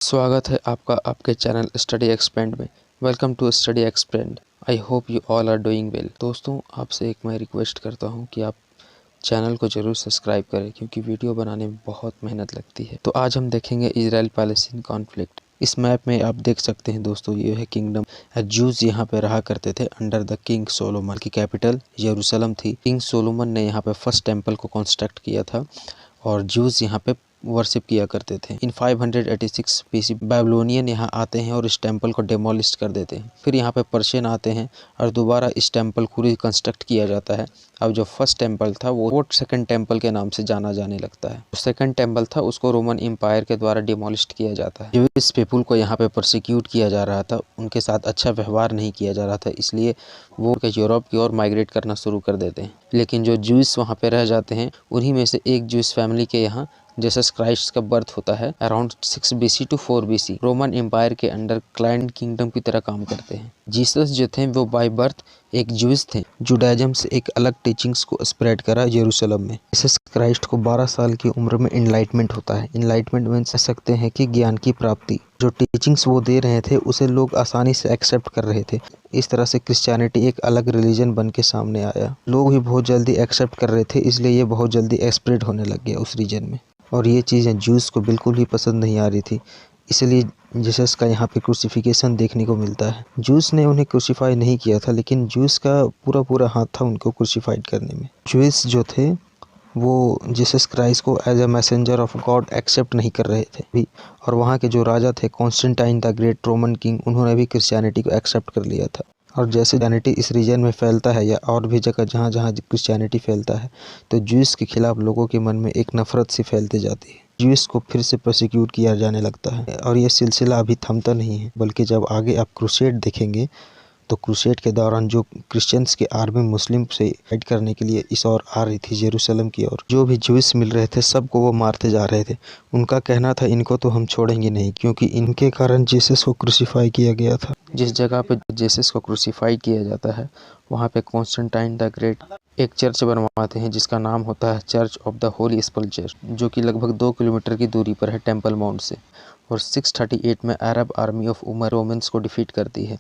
स्वागत है आपका आपके चैनल स्टडी एक्सपेंड में। Welcome to Study Expand. I hope you all are doing well. दोस्तों, आपसे एक मैं रिक्वेस्ट करता हूं कि आप चैनल को ज़रूर सब्सक्राइब करें क्योंकि वीडियो बनाने में बहुत मेहनत लगती है। तो आज हम देखेंगे इजराइल पैलेस्टीन कॉन्फ्लिक्ट। इस मैप में आप देख सकते हैं दोस्तों, ये है किंगडम। जूस यहाँ पे रहा करते थे अंडर द किंग सोलोमन की कैपिटल यरूशलेम थी। किंग सोलोमन ने यहाँ पे फर्स्ट टेम्पल को कंस्ट्रक्ट किया था और जूस यहाँ पे वर्शिप किया करते थे। इन 586 BC बेबीलोनियन यहाँ आते हैं और इस टेम्पल को डेमोलिश कर देते हैं। फिर यहाँ पे पर्शियन आते हैं और दोबारा इस टेम्पल को रिकंस्ट्रक्ट किया जाता है। अब जो फर्स्ट टेम्पल था वो सेकंड टेम्पल के नाम से जाना जाने लगता है। जो सेकंड टेम्पल था उसको रोमन एम्पायर के द्वारा डिमोलिश किया जाता है। जो इस पीपुल को यहाँ पे प्रोसिक्यूट किया जा रहा था, उनके साथ अच्छा व्यवहार नहीं किया जा रहा था, इसलिए वो यूरोप की ओर माइग्रेट करना शुरू कर देते हैं। लेकिन जो जूस वहाँ पे रह जाते हैं, उन्हीं में से एक जूस फैमिली के यहाँ जीसस क्राइस्ट का बर्थ होता है around 6 BC to 4 BC। Roman Empire के अंडर क्लाइंट किंगडम की तरह काम करते हैं। जीसस जो थे वो बाय बर्थ एक जूस थे। जुडाइज्म से एक अलग टीचिंग्स को स्प्रेड करा यरूशलेम में। जीसस क्राइस्ट को 12 साल की उम्र में इनलाइटमेंट होता है। इनलाइटमेंट मीन सकते हैं कि ज्ञान की प्राप्ति। जो टीचिंग्स वो दे रहे थे उसे लोग आसानी से एक्सेप्ट कर रहे थे। इस तरह से क्रिश्चियनिटी एक अलग रिलीजन बन के सामने आया। लोग भी बहुत जल्दी एक्सेप्ट कर रहे थे, इसलिए ये बहुत जल्दी स्प्रेड होने लग गया उस रीजन में। और ये चीज़ें जूस को बिल्कुल भी पसंद नहीं आ रही थी, इसलिए जीसस का यहाँ पे क्रूसिफिकेशन देखने को मिलता है। जूस ने उन्हें क्रूसिफाई नहीं किया था, लेकिन जूस का पूरा हाथ था उनको क्रूसिफाइड करने में। जूस जो थे वो जीसस क्राइस्ट को as a messenger of God accept नहीं कर रहे थे भी। और वहाँ के जो राजा थे Constantine the great Roman king, उन्होंने भी क्रिश्चियनिटी को एक्सेप्ट कर लिया था। और जैसे क्रिश्चियनिटी इस रीजन में फैलता है या और भी जगह जहाँ जहाँ क्रिश्चियनिटी फैलता है, तो जूस के खिलाफ लोगों के मन में एक नफरत सी फैलती जाती है। जूस को फिर से प्रोसिक्यूट किया जाने लगता है और ये सिलसिला अभी थमता नहीं है, बल्कि जब आगे आप क्रूसेड देखेंगे तो क्रूसेड के दौरान जो क्रिश्चियंस की आर्मी मुस्लिम से फाइट करने के लिए इस ओर आ रही थी यरूशलेम की ओर, जो भी जूस मिल रहे थे सबको वो मारते जा रहे थे। उनका कहना था इनको तो हम छोड़ेंगे नहीं, क्योंकि इनके कारण जीसस को क्रूसिफाई किया गया था। जिस जगह पे जीसस को क्रूसिफाई किया जाता है वहाँ पे कॉन्स्टेंटाइन द ग्रेट एक चर्च बनवाते हैं जिसका नाम होता है चर्च ऑफ द होली स्पल्चर, जो कि लगभग 2 किलोमीटर की दूरी पर है टेम्पल माउंट से। और 638 में अरब आर्मी ऑफ उमर रोमन्स को डिफीट करती है।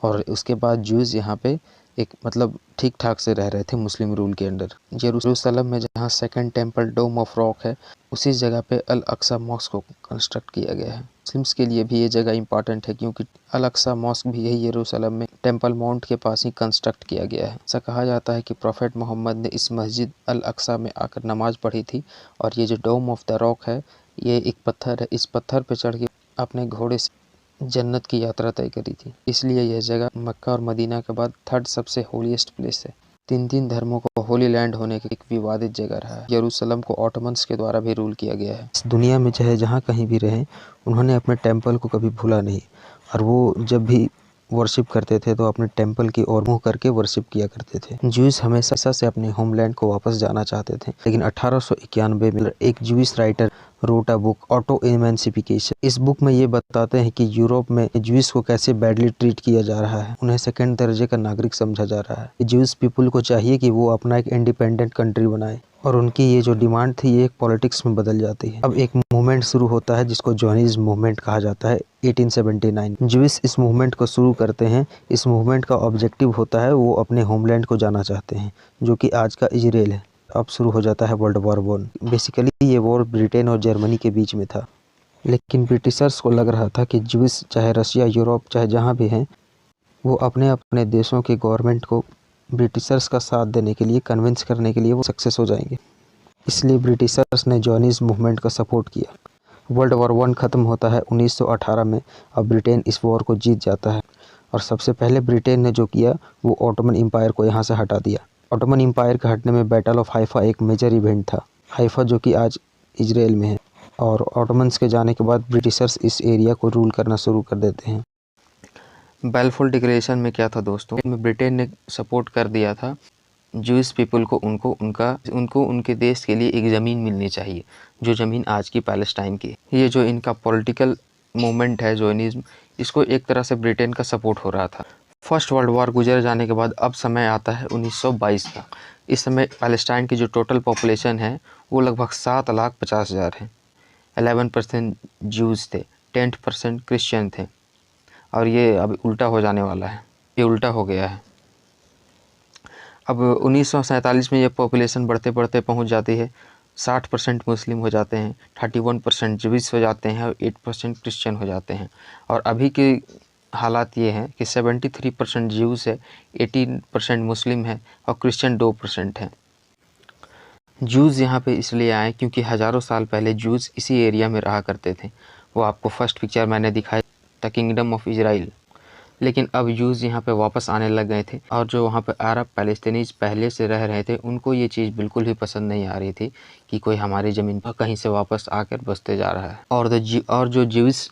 और उसके बाद जूस यहाँ पे एक ठीक ठाक से रह रहे थे मुस्लिम रूल के अंडर। यरूशलेम में जहाँ Second Temple Dome of Rock है, उसी जगह पे अल अक्सा मॉस्क को कंस्ट्रक्ट किया गया है। मुस्लिम्स के लिए भी ये जगह इंपॉर्टेंट है क्योंकि अल अक्सा मॉस्क भी यही यरूशलेम में टेम्पल माउंट के पास ही कंस्ट्रक्ट किया गया है। ऐसा कहा जाता है कि प्रॉफेट मोहम्मद ने इस मस्जिद अल अक्सा में आकर नमाज पढ़ी थी। और ये जो डोम ऑफ द रॉक है, ये एक पत्थर है। इस पत्थर पर चढ़ के अपने घोड़े से जन्नत की यात्रा तय करी थी। इसलिए यह जगह मक्का और मदीना के बाद 3rd सबसे होलीएस्ट प्लेस है। 3 धर्मों को होली लैंड होने की एक विवादित जगह रहा है। यरूशलेम को ऑटोमन्स के द्वारा भी रूल किया गया है। इस दुनिया में चाहे जहाँ कहीं भी रहे, उन्होंने अपने टेम्पल को कभी भूला नहीं। और वो जब भी वर्शिप करते थे तो अपने टेम्पल की ओर मुँह करके वर्शिप किया करते थे। जूस हमेशा से अपने होमलैंड को वापस जाना चाहते थे, लेकिन 1891 में एक Jewish writer wrote a book auto emancipation. इस बुक में ये बताते हैं कि यूरोप में जूस को कैसे बैडली ट्रीट किया जा रहा है। उन्हें सेकंड दर्जे का नागरिक समझा जा रहा है। जूस पीपुल को चाहिए कि वो अपना एक इंडिपेंडेंट कंट्री बनाए, और उनकी ये जो डिमांड थी ये एक पॉलिटिक्स में बदल जाती है। अब एक मूवमेंट शुरू होता है जिसको जॉनिज्म मूवमेंट कहा जाता है। 1879 जूस इस मूवमेंट को शुरू करते हैं। इस मूवमेंट का ऑब्जेक्टिव होता है वो अपने होमलैंड को जाना चाहते हैं, जो कि आज का इजराइल है। अब शुरू हो जाता है वर्ल्ड वॉर 1। बेसिकली ये वॉर ब्रिटेन और जर्मनी के बीच में था, लेकिन ब्रिटिशर्स को लग रहा था कि जूस चाहे रशिया, यूरोप, चाहे जहाँ भी हैं, वो अपने अपने देशों के गवर्नमेंट को ब्रिटिशर्स का साथ देने के लिए, कन्विंस करने के लिए वो सक्सेस हो जाएंगे। इसलिए ब्रिटिशर्स ने जॉनिज्म मूवमेंट का सपोर्ट किया। वर्ल्ड वॉर 1 ख़त्म होता है 1918 में। अब ब्रिटेन इस वॉर को जीत जाता है, और सबसे पहले ब्रिटेन ने जो किया वो ऑटोमन एम्पायर को यहाँ से हटा दिया। ऑटोमन एम्पायर के हटने में बैटल ऑफ हाइफा एक मेजर इवेंट था। हाइफा जो कि आज इजराइल में है। और ऑटोमन्स के जाने के बाद ब्रिटिशर्स इस एरिया को रूल करना शुरू कर देते हैं। बेलफोर डिक्लेरेशन में क्या था दोस्तों, में ब्रिटेन ने सपोर्ट कर दिया था जूस पीपल को, उनको उनके देश के लिए एक ज़मीन मिलनी चाहिए, जो ज़मीन आज की पैलेस्टाइन की। ये जो इनका पॉलिटिकल मूवमेंट है जॉनिज्म, इसको एक तरह से ब्रिटेन का सपोर्ट हो रहा था। फर्स्ट वर्ल्ड वॉर गुजर जाने के बाद अब समय आता है 1922 का। इस समय पैलेस्टाइन की जो टोटल पॉपुलेशन है वो लगभग 7,50,000 है। 11% जूस थे। 10% क्रिश्चियन थे। और ये अब उल्टा हो जाने वाला है, ये उल्टा हो गया है। अब 1947 में ये पॉपुलेशन बढ़ते बढ़ते पहुंच जाती है 60% मुस्लिम हो जाते हैं, 31% ज्यूइश हो जाते हैं और 8% क्रिश्चियन हो जाते हैं। और अभी के हालात ये हैं कि 73% ज्यूस है, 18% मुस्लिम है और क्रिश्चियन 2% है। जूस यहाँ पे इसलिए आए क्योंकि हज़ारों साल पहले जूस इसी एरिया में रहा करते थे। वो आपको फर्स्ट पिक्चर मैंने दिखाई, द किंगडम ऑफ इजराइल। लेकिन अब जूस यहाँ पे वापस आने लग गए थे और जो वहाँ पे अरब पैलेस्टीनीज पहले से रह रहे थे उनको ये चीज़ बिल्कुल भी पसंद नहीं आ रही थी कि कोई हमारी ज़मीन पर कहीं से वापस आकर बसते जा रहा है। और जो ज्यूस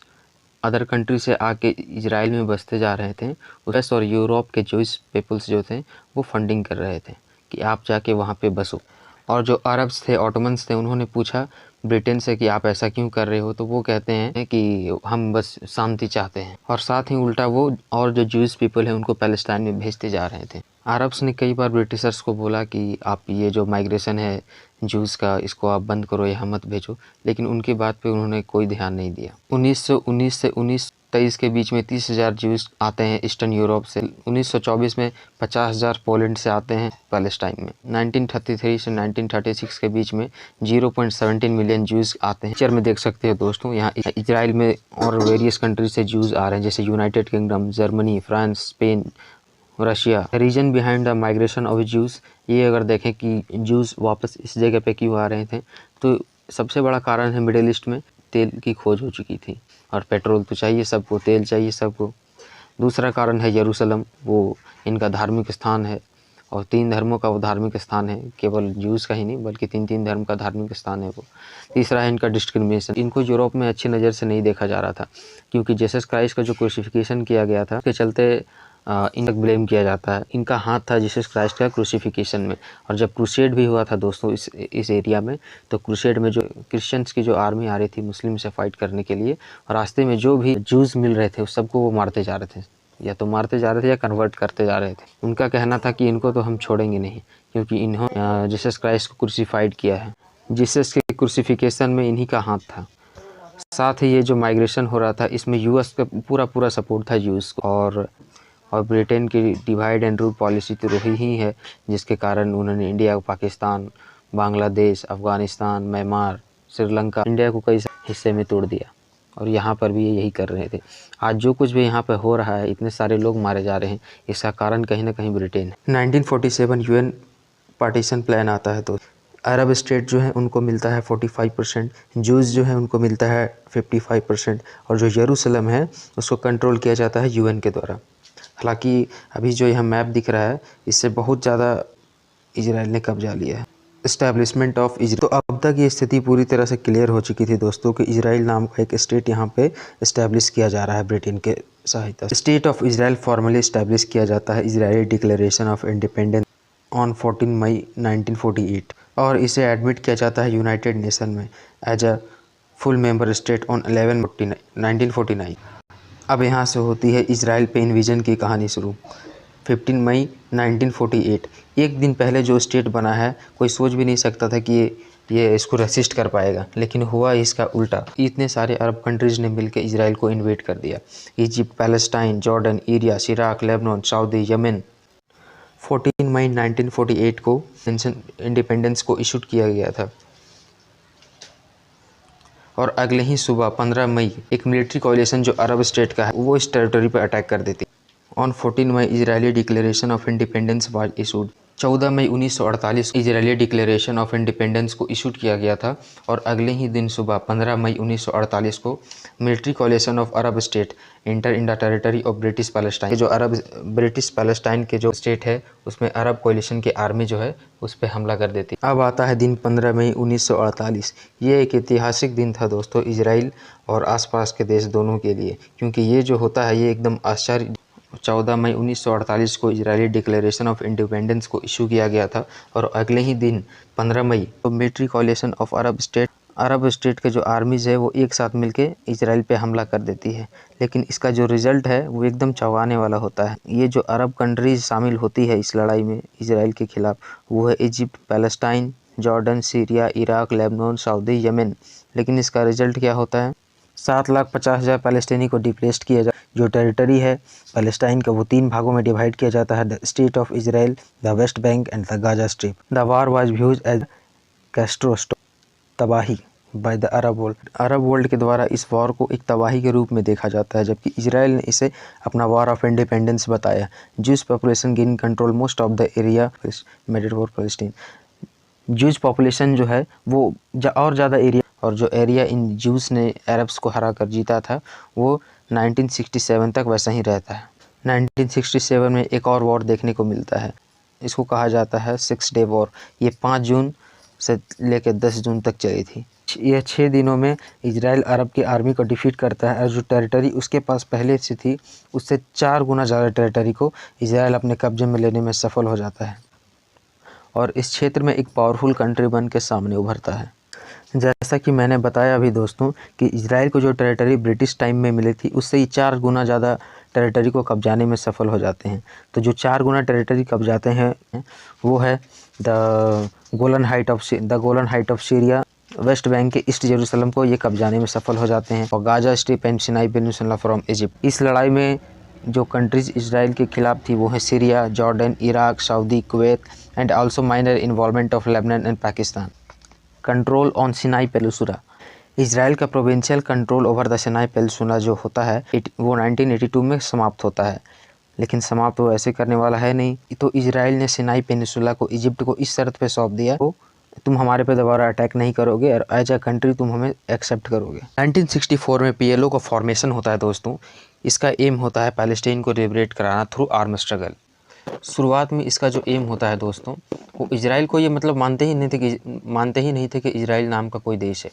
अदर कंट्री से आके इजराइल में बसते जा रहे थे, यूएस और यूरोप के ज्यूइश पीपल्स जो थे वो फंडिंग कर रहे थे कि आप जाके वहाँ पे बसो। और जो अरब्स थे, ऑटोमन्स थे, उन्होंने पूछा ब्रिटेन से कि आप ऐसा क्यों कर रहे हो, तो वो कहते हैं कि हम बस शांति चाहते हैं। और साथ ही उल्टा वो और जो ज्यूइश पीपल है उनको पैलेस्टाइन में भेजते जा रहे थे। अरब्स ने कई बार ब्रिटिशर्स को बोला कि आप ये जो माइग्रेशन है ज्यूज़ का, इसको आप बंद करो, यहाँ मत भेजो, लेकिन उनकी बात पे उन्होंने कोई ध्यान नहीं दिया। 1919 से 1923 के बीच में 30,000 ज्यूज़ आते हैं ईस्टर्न यूरोप से। 1924 में 50,000 पोलैंड से आते हैं पैलेस्टाइन में। 1933 से 1936 के बीच में 0.17 मिलियन ज्यूज़ आते हैं। पिक्चर में देख सकते हो दोस्तों, यहाँ इजराइल में और वेरियस कंट्री से ज्यूज़ आ रहे हैं, जैसे United Kingdom, Germany, France, Spain, Russia. Reason behind the migration of Jews, ये अगर देखें कि ज्यूज़ वापस इस जगह पे क्यों आ रहे थे, तो सबसे बड़ा कारण है मिडिल ईस्ट में तेल की खोज हो चुकी थी और पेट्रोल तो चाहिए सबको, तेल चाहिए सबको। दूसरा कारण है यरूशलेम, वो इनका धार्मिक स्थान है और 3 धर्मों का वो धार्मिक स्थान है, केवल ज्यूज़ का ही नहीं बल्कि 3 धर्म का धार्मिक स्थान है वो। तीसरा है इनका डिस्क्रिमिनेशन, इनको यूरोप में अच्छी नज़र से नहीं देखा जा रहा था क्योंकि जीसस क्राइस्ट का जो क्रूसिफिकेशन किया गया था उसके चलते इन तक ब्लेम किया जाता है। इनका हाथ था जीसस क्राइस्ट का क्रूसिफिकेशन में। और जब क्रूसेड भी हुआ था दोस्तों इस एरिया में, तो क्रूसेड में जो क्रिश्चियंस की जो आर्मी आ रही थी मुस्लिम से फाइट करने के लिए, और रास्ते में जो भी ज्यूज़ मिल रहे थे उस सबको वो मारते जा रहे थे, या तो मारते जा रहे थे या कन्वर्ट करते जा रहे थे। उनका कहना था कि इनको तो हम छोड़ेंगे नहीं क्योंकि इन्होंने जीसस क्राइस्ट को क्रूसिफाइड किया है। जीसस के क्रूसिफिकेशन में इन्हीं का हाथ था। साथ ही ये जो माइग्रेशन हो रहा था इसमें यूएस का पूरा सपोर्ट था यूएस को, और ब्रिटेन की डिवाइड एंड रूल पॉलिसी तो रही ही है, जिसके कारण उन्होंने India, Pakistan, Bangladesh, Afghanistan, Myanmar, Sri Lanka, India को कई हिस्से में तोड़ दिया। और यहाँ पर भी ये यही कर रहे थे। आज जो कुछ भी यहाँ पर हो रहा है, इतने सारे लोग मारे जा रहे हैं, इसका कारण कहीं ना कहीं ब्रिटेन है। 1947 यूएन पार्टीशन प्लान आता है तो अरब स्टेट जो है उनको मिलता है 45%, ज्यूज़ जो है उनको मिलता है 55%, और जो यरूशलेम है उसको कंट्रोल किया जाता है यूएन के द्वारा। हालांकि अभी जो यहाँ मैप दिख रहा है इससे बहुत ज़्यादा इजराइल ने कब्जा लिया है। इस्टेब्लिशमेंट ऑफ इजराइल, तो अब तक ये स्थिति पूरी तरह से क्लियर हो चुकी थी दोस्तों कि इजराइल नाम का एक स्टेट यहाँ पे इस्टेब्लिश किया जा रहा है ब्रिटेन के सहायता से। State of Israel formally establish किया जाता है Israeli Declaration of Independence on 14 May 1948, और इसे एडमिट किया जाता है यूनाइटेड नेशन में as a full member state on 1949। अब यहाँ से होती है इजराइल पे इन्विजन की कहानी शुरू। 15 मई 1948, एक दिन पहले जो स्टेट बना है, कोई सोच भी नहीं सकता था कि ये इसको रेसिस्ट कर पाएगा, लेकिन हुआ इसका उल्टा। इतने सारे अरब कंट्रीज़ ने मिलकर इजराइल को इन्वेड कर दिया। Egypt, Palestine, Jordan, urea, Iraq, Lebanon, Saudi, Yemen. 14 May 1948 को इंडिपेंडेंस को इशूड किया गया था, और अगले ही सुबह 15 मई एक मिलिट्री कोलिशन जो अरब स्टेट का है वो इस टेरिटरी पर अटैक कर देती। On 14 May Israeli Declaration of Independence was issued. 14 May 1948 Israeli Declaration of Independence को इशूड किया गया था, और अगले ही दिन सुबह 15 मई 1948 को military collision of Arab state inter in the territory of British Palestine. जो ब्रिटिश पैलेस्टाइन के जो स्टेट है उसमें अरब कोलिशन की आर्मी जो है उस पर हमला कर देती। अब आता है दिन 15 मई 1948। ये एक ऐतिहासिक दिन था दोस्तों इजराइल और आसपास के देश दोनों के लिए, क्योंकि ये जो होता है ये एकदम आश्चर्य। 14 मई 1948 को इजरायली डिक्लेरेशन ऑफ इंडिपेंडेंस को इशू किया गया था, और अगले ही दिन 15 मई तो military collision of Arab state के जो आर्मीज़ है वो एक साथ मिलके इजराइल पे हमला कर देती है। लेकिन इसका जो रिज़ल्ट है वो एकदम चौंकाने वाला होता है। ये जो अरब कंट्रीज शामिल होती है इस लड़ाई में इजराइल के खिलाफ, वो है Egypt, Palestine, Jordan, Syria, Iraq, Lebanon, Saudi, Yemen. लेकिन इसका रिज़ल्ट क्या होता है? 7,50,000 पैलेस्टीनी को डिप्लेस्ड किया जाए। जो टेरिटरी है पैलेस्टाइन का वो 3 भागों में डिवाइड किया जाता है, the state of Israel, the West Bank and the Gaza Strip. The war was viewed as catastrophe, तबाही by the Arab world. Arab world के द्वारा इस वॉर को एक तबाही के रूप में देखा जाता है, जबकि इजराइल ने इसे अपना वॉर ऑफ इंडिपेंडेंस बताया। Jews population gain control most of the area made for Palestine. Jews population जो है वो और ज़्यादा एरिया, और जो एरिया इन ज्यूज ने अरब्स को हरा कर जीता था वो 1967 तक वैसा ही रहता है। 1967 में एक और वॉर देखने को मिलता है, इसको कहा जाता है 6 डे वॉर। ये 5 जून से लेकर 10 जून तक चली थी। यह 6 दिनों में इजराइल अरब की आर्मी को डिफीट करता है, और जो टेरिटरी उसके पास पहले से थी उससे 4 गुना ज़्यादा टेरिटरी को इजराइल अपने कब्जे में लेने में सफल हो जाता है, और इस क्षेत्र में एक पावरफुल कंट्री बन के सामने उभरता है। जैसा कि मैंने बताया अभी दोस्तों कि इजराइल को जो टेरिटरी ब्रिटिश टाइम में मिली थी उससे ही 4 गुना ज़्यादा टेरिटरी को कब्जाने में सफल हो जाते हैं। तो जो 4 गुना टेरिटरी कब्जाते हैं वो है the Golan height of Syria, West Bank के ईस्ट जेरूसलम को ये कब्जाने में सफल हो जाते हैं, और Gaza strip and Sinai peninsula from Egypt. इस लड़ाई में जो कंट्रीज इजराइल के खिलाफ थी वो है Syria, Jordan, Iraq, Saudi, Kuwait and also minor involvement of Lebanon and Pakistan. Control on Sinai peninsula. Israel का provincial control over the Sinai peninsula जो होता है वो 1982 में समाप्त होता है, लेकिन समाप्त वो ऐसे करने वाला है नहीं। तो इजराइल ने सिनाई पेनिनसुला को इजिप्ट को इस शर्त पे सौंप दिया, तो तुम हमारे पे दोबारा अटैक नहीं करोगे और एज अ कंट्री तुम हमें एक्सेप्ट करोगे। 1964 में पीएलओ का फॉर्मेशन होता है दोस्तों। इसका एम होता है पैलेस्टीन को लिबरेट कराना थ्रू आर्म स्ट्रगल। शुरुआत में इसका जो एम होता है दोस्तों वो इजराइल को ये मतलब मानते ही नहीं थे कि इजराइल नाम का कोई देश है।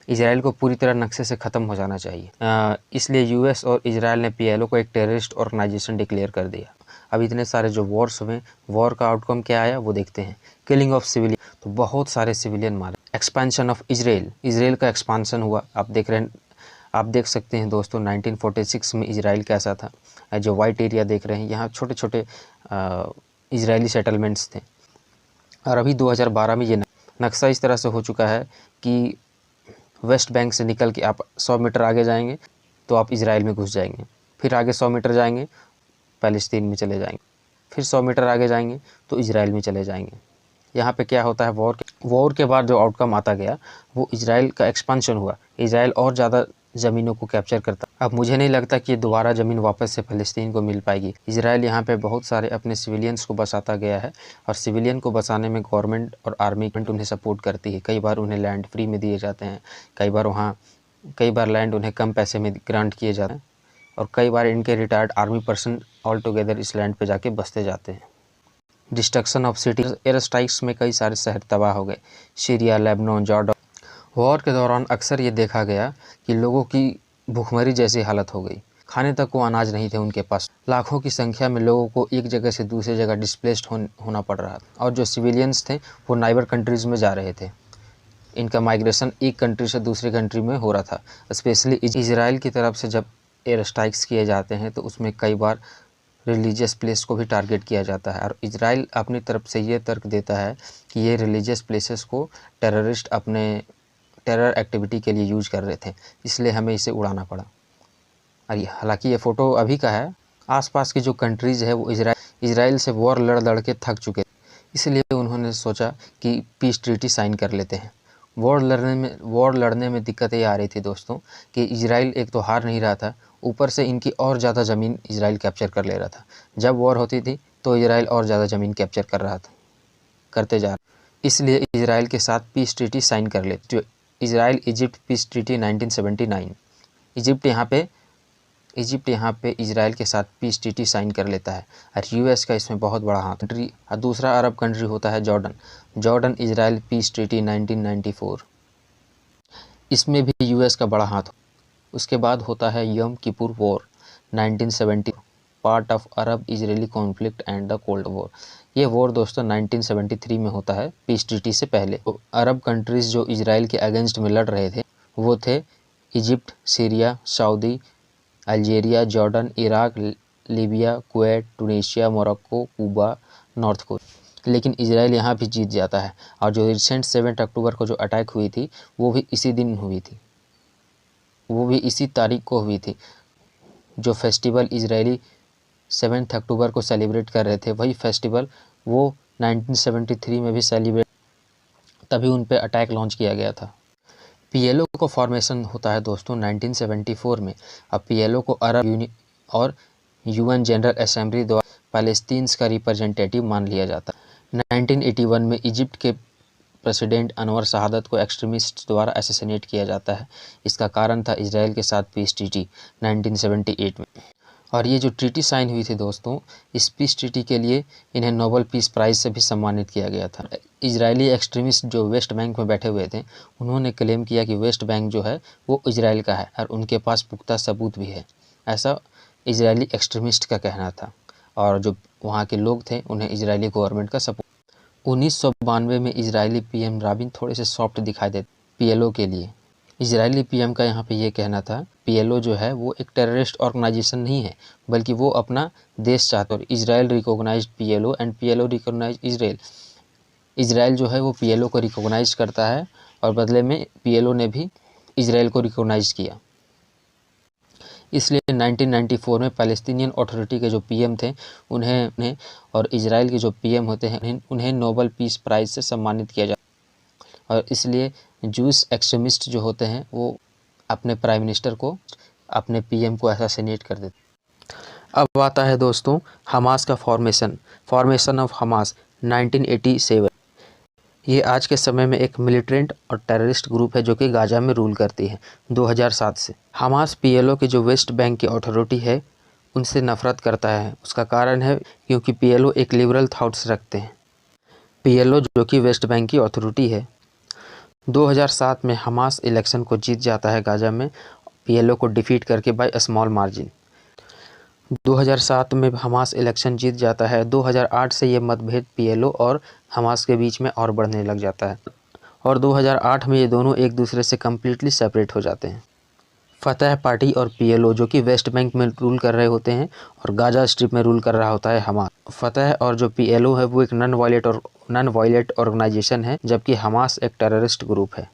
इजराइल को पूरी तरह नक्शे से ख़त्म हो जाना चाहिए। इसलिए यूएस और इजराइल ने पीएलओ को एक टेररिस्ट ऑर्गेनाइजेशन डिक्लेयर कर दिया। अब इतने सारे जो वॉर्स हुए, वॉर का आउटकम क्या आया वो देखते हैं। किलिंग ऑफ सिविलियन, तो बहुत सारे सिविलियन मारे। एक्सपेंशन ऑफ इजराइल का एक्सपांसन हुआ। आप देख सकते हैं दोस्तों 1946 में इजराइल कैसा था। जो वाइट एरिया देख रहे हैं यहाँ छोटे छोटे इजरायली सेटलमेंट्स थे, और अभी 2012 में ये नक्शा इस तरह से हो चुका है कि वेस्ट बैंक से निकल के आप 100 मीटर आगे जाएंगे तो आप इजराइल में घुस जाएंगे, फिर आगे 100 मीटर जाएंगे पैलेस्टीन में चले जाएंगे, फिर 100 मीटर आगे जाएंगे तो इजराइल में चले जाएंगे। यहाँ पे क्या होता है, वॉर के बाद जो आउटकम आता गया वो इजराइल का एक्सपांशन हुआ। इजराइल और ज़्यादा ज़मीनों को कैप्चर करता। अब मुझे नहीं लगता कि दोबारा ज़मीन वापस से फ़लस्तीन को मिल पाएगी। इजराइल यहाँ पे बहुत सारे अपने सिविलियंस को बसाता गया है, और सिविलियन को बसाने में गवर्नमेंट और आर्मी उन्हें सपोर्ट करती है। कई बार उन्हें लैंड फ्री में दिए जाते हैं, कई बार लैंड उन्हें कम पैसे में ग्रांट किए जाते हैं, और कई बार इनके retired army person all together इस लैंड पर जाके बसते जाते हैं। Destruction of cities, air strikes में कई सारे शहर तबाह हो गए, सीरिया, लेबनान, जॉर्डन। वॉर के दौरान अक्सर ये देखा गया कि लोगों की भूखमरी जैसी हालत हो गई, खाने तक को अनाज नहीं थे उनके पास। लाखों की संख्या में लोगों को एक जगह से दूसरी जगह डिस्प्लेस्ड होना पड़ रहा था, और जो सिविलियंस थे वो नाइबर कंट्रीज़ में जा रहे थे। इनका माइग्रेशन एक कंट्री से दूसरी कंट्री में हो रहा था। स्पेशली इजराइल की तरफ से जब एयर स्ट्राइक्स किए जाते हैं तो उसमें कई बार रिलीजियस प्लेस को भी टारगेट किया जाता है, और इजराइल अपनी तरफ से ये तर्क देता है कि ये रिलीजियस प्लेसेस को टेररिस्ट अपने टेरर एक्टिविटी के लिए यूज कर रहे थे, इसलिए हमें इसे उड़ाना पड़ा। और हालांकि ये फ़ोटो अभी का है। आसपास की जो कंट्रीज़ है वो इजराइल से वॉर लड़ के थक चुके, इसलिए उन्होंने सोचा कि पीस ट्रीटी साइन कर लेते हैं। वॉर लड़ने में दिक्कत ये आ रही थी दोस्तों कि इजराइल एक तो हार नहीं रहा था, ऊपर से इनकी और ज़्यादा ज़मीन इजराइल कैप्चर कर ले रहा था। जब वॉर होती थी तो इजराइल और ज़्यादा ज़मीन कैप्चर करते जा रहा। इसलिए इजराइल के साथ पीस ट्रीटी साइन कर ले। जो Israel Egypt peace treaty 1979, Egypt यहाँ पे इजराइल के साथ पीस ट्रीटी साइन कर लेता है, और यूएस का इसमें बहुत बड़ा हाथ। और दूसरा अरब कंट्री होता है जॉर्डन इजराइल पीस ट्रीटी 1994, इसमें भी यूएस का बड़ा हाथ। उसके बाद होता है Yom Kippur war 1970, part of Arab Israeli conflict and the Cold War. ये वॉर दोस्तों 1973 में होता है, पीस ट्रीटी से पहले। तो अरब कंट्रीज़ जो इजराइल के अगेंस्ट में लड़ रहे थे वो थे Egypt, Syria, Saudi, Algeria, Jordan, Iraq, Libya, Kuwait, टूनीशिया, Morocco, Cuba, north Korea. लेकिन इजराइल यहाँ भी जीत जाता है, और जो रिसेंट 7 अक्टूबर को जो अटैक हुई थी वो भी इसी दिन हुई थी। वो भी इसी तारीख को हुई थी। जो फेस्टिवल इजरायली 7 अक्टूबर को सेलिब्रेट कर रहे थे, वही फेस्टिवल वो 1973 में भी सेलिब्रेट, तभी उन पे अटैक लॉन्च किया गया था। पीएलओ को फॉर्मेशन होता है दोस्तों 1974 में। अब पीएलओ को अरब यूनि और यूएन जनरल असेंबली द्वारा पैलेस्टीन्स का रिप्रेजेंटेटिव मान लिया जाता है। 1981 में इजिप्ट के प्रेसिडेंट अनवर शहादत को एक्सट्रीमिस्ट द्वारा असैसिनेट किया जाता है। इसका कारण था इजराइल के साथ पीस ट्रीटी 1978 में। और ये जो ट्रीटी साइन हुई थी दोस्तों, इस पीस ट्रीटी के लिए इन्हें नोबेल पीस प्राइज़ से भी सम्मानित किया गया था। इजरायली एक्सट्रीमिस्ट जो वेस्ट बैंक में बैठे हुए थे, उन्होंने क्लेम किया कि वेस्ट बैंक जो है वो इजराइल का है और उनके पास पुख्ता सबूत भी है, ऐसा इजरायली एक्सट्रीमिस्ट का कहना था। और जो वहाँ के लोग थे उन्हें इजरायली गवर्नमेंट का सपोर्ट। 1992 में इजरायली पीएम राबिन थोड़े से सॉफ्ट दिखाई देते पीएलओ के लिए। इजरायली पीएम का यहाँ पे ये कहना था, पीएलओ जो है वो एक टेररिस्ट ऑर्गेनाइजेशन नहीं है, बल्कि वो अपना देश चाहता है। Israel recognised PLO and PLO recognised Israel. Israel जो है वो पीएलओ को रिकॉग्नाइज करता है और बदले में पीएलओ ने भी इजराइल को रिकॉग्नाइज किया। इसलिए 1994 में पैलेस्टीनियन अथॉरिटी के जो पीएम थे उन्हें और इजराइल के जो पीएम होते हैं उन्हें नोबेल पीस प्राइज़ से सम्मानित किया जाता है। और इसलिए जूस एक्सट्रीमिस्ट जो होते हैं वो अपने प्राइम मिनिस्टर को, अपने पीएम को असैसिनेट कर देते। अब आता है दोस्तों हमास का फॉर्मेशन ऑफ हमास 1987। ये आज के समय में एक मिलिटेंट और टेररिस्ट ग्रुप है जो कि गाजा में रूल करती है 2007 से। हमास पीएलओ की जो वेस्ट बैंक की अथॉरिटी है उनसे नफरत करता है। उसका कारण है क्योंकि पीएलओ एक लिबरल थॉट्स रखते हैं। पीएलओ जो कि वेस्ट बैंक की अथॉरिटी है। 2007 में हमास इलेक्शन को जीत जाता है गाजा में, पीएलओ को डिफीट करके बाय स्मॉल मार्जिन। 2007 में हमास इलेक्शन जीत जाता है। 2008 से ये मतभेद पीएलओ और हमास के बीच में और बढ़ने लग जाता है और 2008 में ये दोनों एक दूसरे से कम्प्लीटली सेपरेट हो जाते हैं। फतह पार्टी और पीएलओ जो कि वेस्ट बैंक में रूल कर रहे होते हैं और गाजा स्ट्रिप में रूल कर रहा होता है हमास। फतह और जो पीएलओ है वो एक नॉन वायलेंट ऑर्गेनाइजेशन है, जबकि हमास एक टेररिस्ट ग्रुप है।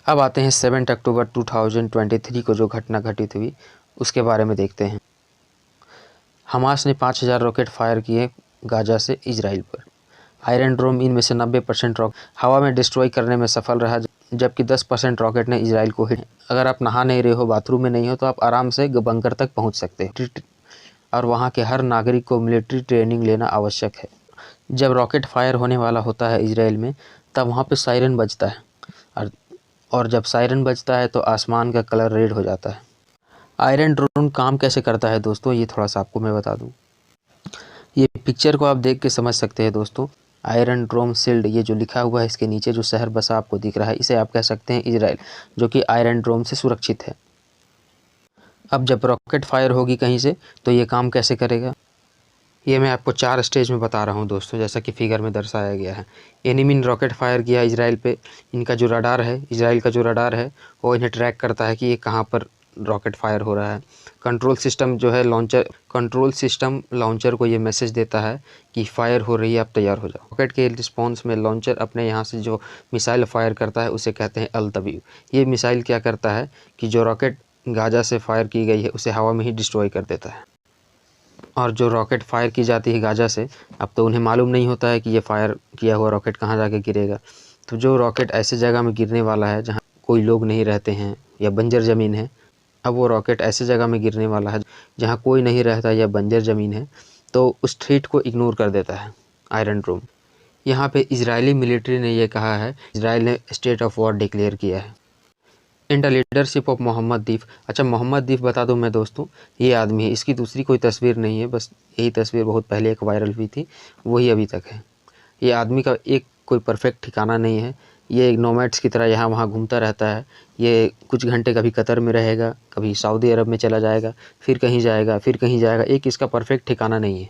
अब आते हैं 7 अक्टूबर 2023 को जो घटना घटित हुई उसके बारे में देखते हैं। हमास ने 5000 रॉकेट फायर किए गाजा से इजराइल पर। आयरन ड्रोम इनमें से 90% रॉकेट हवा में डिस्ट्रॉय करने में सफल रहा, जबकि 10% रॉकेट ने इजराइल को हिट। अगर आप नहा नहीं रहे हो, बाथरूम में नहीं हो, तो आप आराम से बंकर तक पहुंच सकते हैं। और वहां के हर नागरिक को मिलिट्री ट्रेनिंग लेना आवश्यक है। जब रॉकेट फायर होने वाला होता है इजराइल में, तब वहाँ पे सायरन बजता है और जब सायरन बजता है तो आसमान का कलर रेड हो जाता है। आयरन ड्रोन काम कैसे करता है दोस्तों, ये थोड़ा सा आपको मैं बता दूं। ये पिक्चर को आप देख के समझ सकते हैं दोस्तों। आयरन ड्रोम शील्ड, ये जो लिखा हुआ है इसके नीचे जो शहर बसा आपको दिख रहा है, इसे आप कह सकते हैं इजराइल, जो कि आयरन ड्रोम से सुरक्षित है। अब जब रॉकेट फायर होगी कहीं से तो ये काम कैसे करेगा, ये मैं आपको 4 स्टेज में बता रहा हूँ दोस्तों, जैसा कि फिगर में दर्शाया गया है। एनिमी ने रॉकेट फायर किया इजराइल पे। इनका जो रडार है, इजराइल का जो रडार है, वो इन्हें ट्रैक करता है कि ये कहाँ पर रॉकेट फायर हो रहा है। कंट्रोल सिस्टम लॉन्चर को ये मैसेज देता है कि फायर हो रही है, आप तैयार हो जाओ। रॉकेट के रिस्पॉन्स में लॉन्चर अपने यहाँ से जो मिसाइल फायर करता है उसे कहते हैं अल-तबीब। ये मिसाइल क्या करता है कि जो रॉकेट गाजा से फायर की गई है उसे हवा में ही डिस्ट्रॉय कर देता है। और जो रॉकेट फायर की जाती है गाजा से, अब तो उन्हें मालूम नहीं होता है कि ये फायर किया हुआ रॉकेट कहाँ जाके गिरेगा। तो जो रॉकेट ऐसे जगह में गिरने वाला है जहाँ कोई लोग नहीं रहते हैं या बंजर ज़मीन है, अब वो रॉकेट ऐसे जगह में गिरने वाला है जहाँ कोई नहीं रहता या बंजर ज़मीन है, तो उस थ्रेट को इग्नोर कर देता है आयरन ड्रोम। यहाँ पे इजरायली मिलिट्री ने ये कहा है, इजराइल ने स्टेट ऑफ वॉर डिक्लेयर किया है in the leadership of Mohammed Deif. अच्छा, मोहम्मद दीफ बता दूं मैं दोस्तों, ये आदमी है, इसकी दूसरी कोई तस्वीर नहीं है, बस यही तस्वीर बहुत पहले एक वायरल हुई थी, वही अभी तक है। ये आदमी का एक कोई परफेक्ट ठिकाना नहीं है। ये एक नोमैड्स की तरह यहाँ वहाँ घूमता रहता है। ये कुछ घंटे कभी कतर में रहेगा, कभी सऊदी अरब में चला जाएगा, फिर कहीं जाएगा, फिर कहीं जाएगा। एक इसका परफेक्ट ठिकाना नहीं है।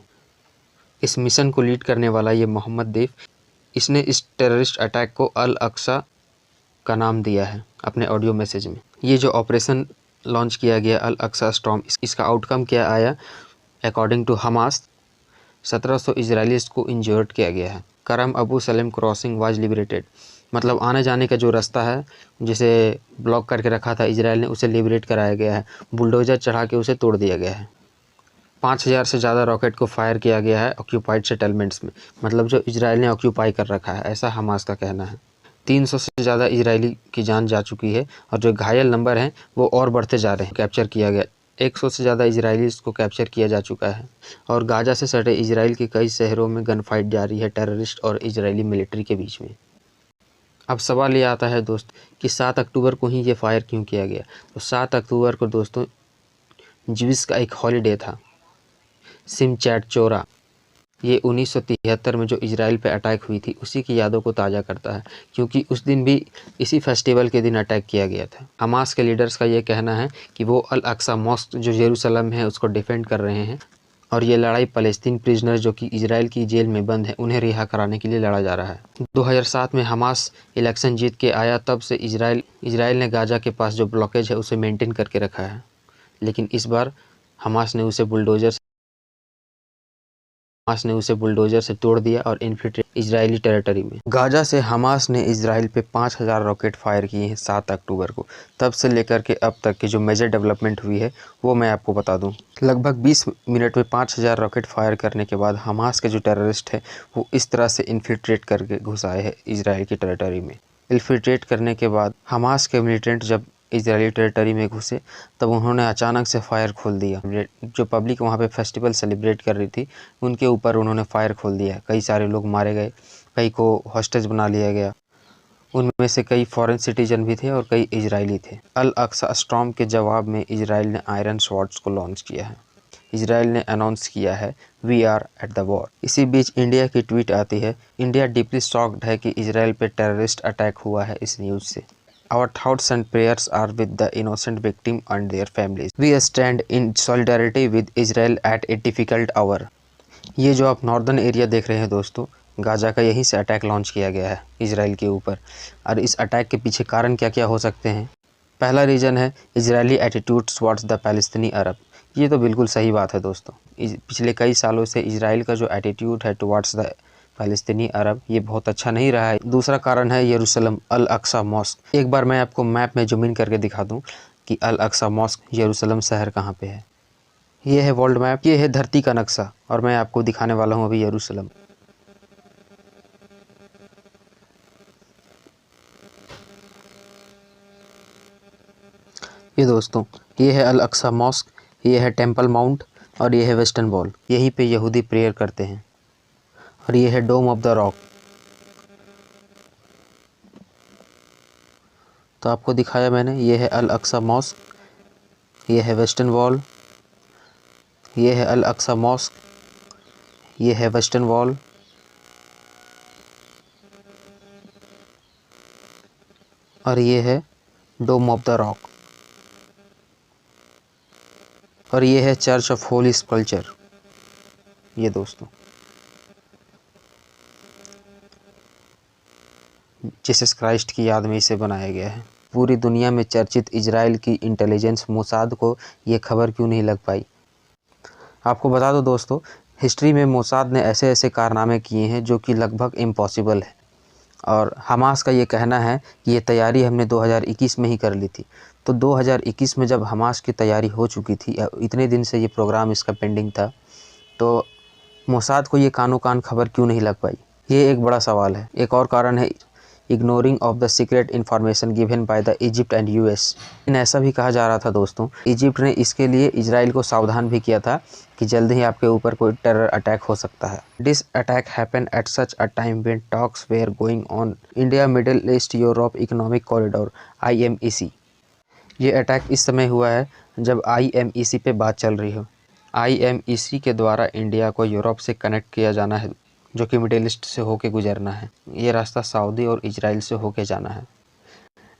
इस मिशन को लीड करने वाला ये मोहम्मद दीफ, इसने इस टेररिस्ट अटैक को अल अक्सा का नाम दिया है अपने ऑडियो मैसेज में। ये जो ऑपरेशन लॉन्च किया गया अल अक्सा स्टॉर्म, इसका आउटकम क्या आया? अकॉर्डिंग टू हमास 1700 इजरायलीज को इंजर्ड किया गया है। करम Abu Salem crossing was liberated. मतलब आने जाने का जो रास्ता है जिसे ब्लॉक करके रखा था इजराइल ने, उसे लिबरेट कराया गया है। बुलडोज़र चढ़ा के उसे तोड़ दिया गया है। 5000 से ज़्यादा रॉकेट को फायर किया गया है ऑक्यूपाइड सेटलमेंट्स में, मतलब जो इजराइल ने ऑक्यूपाई कर रखा है, ऐसा हमास का कहना है। 300 से ज़्यादा इजरायली की जान जा चुकी है और जो घायल नंबर हैं वो और बढ़ते जा रहे हैं। कैप्चर किया गया 100 से ज़्यादा इजरायलीज़ को कैप्चर किया जा चुका है। और गाज़ा से सटे इजराइल के कई शहरों में गन फाइट जारी है टेररिस्ट और इजरायली मिलिट्री के बीच में। अब सवाल ये आता है दोस्त कि 7 अक्टूबर को ही ये फायर क्यों किया गया। तो 7 अक्टूबर को दोस्तों ज्यूस का एक हॉलीडे था, सिमचैट चोरा। ये 1973 में जो इजराइल पे अटैक हुई थी उसी की यादों को ताज़ा करता है, क्योंकि उस दिन भी इसी फेस्टिवल के दिन अटैक किया गया था। हमास के लीडर्स का ये कहना है कि वो अल अक्सा मॉस्क जो यरूशलेम है उसको डिफेंड कर रहे हैं और ये लड़ाई फ़लस्तीन प्रिजनर जो कि इजराइल की जेल में बंद है उन्हें रिहा कराने के लिए लड़ा जा रहा है। 2007 में हमास इलेक्शन जीत के आया, तब से इजराइल ने गाज़ा के पास जो ब्लॉकेज है उसे मेंटेन करके रखा है, लेकिन इस बार हमास ने उसे बुलडोजर से तोड़ दिया और इन्फिल्ट्रेट इजरायली टेरिटरी में। गाज़ा से हमास ने इजराइल पे 5000 रॉकेट फायर किए हैं 7 अक्टूबर को। तब से लेकर के अब तक की जो मेजर डेवलपमेंट हुई है वो मैं आपको बता दूं। लगभग 20 मिनट में 5000 रॉकेट फायर करने के बाद हमास के जो टेररिस्ट है वो इस तरह से इन्फिल्ट्रेट करके घुस आए हैं इजराइल की टेरिटरी में। इन्फिल्ट्रेट करने के बाद हमास के मिलिटेंट जब इजरायली टेरिटरी में घुसे तब उन्होंने अचानक से फायर खोल दिया। जो पब्लिक वहाँ पे फेस्टिवल सेलिब्रेट कर रही थी उनके ऊपर उन्होंने फायर खोल दिया। कई सारे लोग मारे गए, कई को हॉस्टेज बना लिया गया। उनमें से कई फॉरेन सिटीजन भी थे और कई इजरायली थे। अल अक्सा स्टॉर्म के जवाब में इजराइल ने आयरन स्वॉर्ड्स को लॉन्च किया है। इजराइल ने अनाउंस किया है we are at the war. इसी बीच इंडिया की ट्वीट आती है, इंडिया डीपली शॉक्ड है कि इजराइल पे टेररिस्ट अटैक हुआ है इस न्यूज़ से। Our thoughts and prayers are with the innocent victim and their families. We stand in solidarity with Israel at a difficult hour. ये जो आप नॉर्दर्न एरिया देख रहे हैं दोस्तों, गाज़ा का, यहीं से अटैक लॉन्च किया गया है इजराइल के ऊपर। और इस अटैक के पीछे कारण क्या क्या हो सकते हैं। पहला रीज़न है इजरायली एटीट्यूड टुवर्ड्स द पैलेस्टीनी अरब। ये तो बिल्कुल सही बात है दोस्तों। पिछले कई सालों से इजराइल का जो एटीट्यूड है टुवर्ड्स द फ़लस्तीनी अरब ये बहुत अच्छा नहीं रहा है। दूसरा कारण है यरूशलेम अल अक्सा मॉस्क। एक बार मैं आपको मैप में जूम इन करके दिखा दूं कि अल अक्सा मॉस्क यरूशलेम शहर कहाँ पे है। ये है वर्ल्ड मैप, ये है धरती का नक्शा और मैं आपको दिखाने वाला हूँ अभी यरूशलेम। ये दोस्तों ये है अल अक्सा मॉस्क, ये है टेम्पल माउंट और ये है वेस्टर्न वॉल। यहीं पे यहूदी प्रेयर करते हैं। और ये है डोम ऑफ द रॉक। तो आपको दिखाया मैंने, ये है अल अक्सा मॉस्क, ये है वेस्टर्न वॉल, ये है अल अक्सा मॉस्क, ये है वेस्टर्न वॉल और ये है डोम ऑफ द रॉक और ये है चर्च ऑफ होली स्कल्पचर। ये दोस्तों जीसस क्राइस्ट की याद में इसे बनाया गया है। पूरी दुनिया में चर्चित इजराइल की इंटेलिजेंस मोसाद को ये खबर क्यों नहीं लग पाई। आपको बता दो दोस्तों, हिस्ट्री में मोसाद ने ऐसे ऐसे कारनामे किए हैं जो कि लगभग इम्पॉसिबल है। और हमास का ये कहना है कि ये तैयारी हमने 2021 में ही कर ली थी। तो 2021 में जब हमास की तैयारी हो चुकी थी, इतने दिन से ये प्रोग्राम इसका पेंडिंग था, तो मोसाद को ये कानो कान खबर क्यों नहीं लग पाई, ये एक बड़ा सवाल है। एक और कारण है ignoring of the secret information given by the Egypt and US. ऐसा भी कहा जा रहा था दोस्तों, इजिप्ट ने इसके लिए इजराइल को सावधान भी किया था कि जल्द ही आपके ऊपर कोई टेरर अटैक हो सकता है। This attack happen at such a time when talks were going on India Middle East Europe Economic Corridor IMEC। ये अटैक इस समय हुआ है जब IMEC पे बात चल रही हो। IMEC के द्वारा इंडिया को यूरोप से कनेक्ट किया जाना है, जो कि मिडिल ईस्ट से होके गुजरना है। ये रास्ता सऊदी और इजराइल से होके जाना है।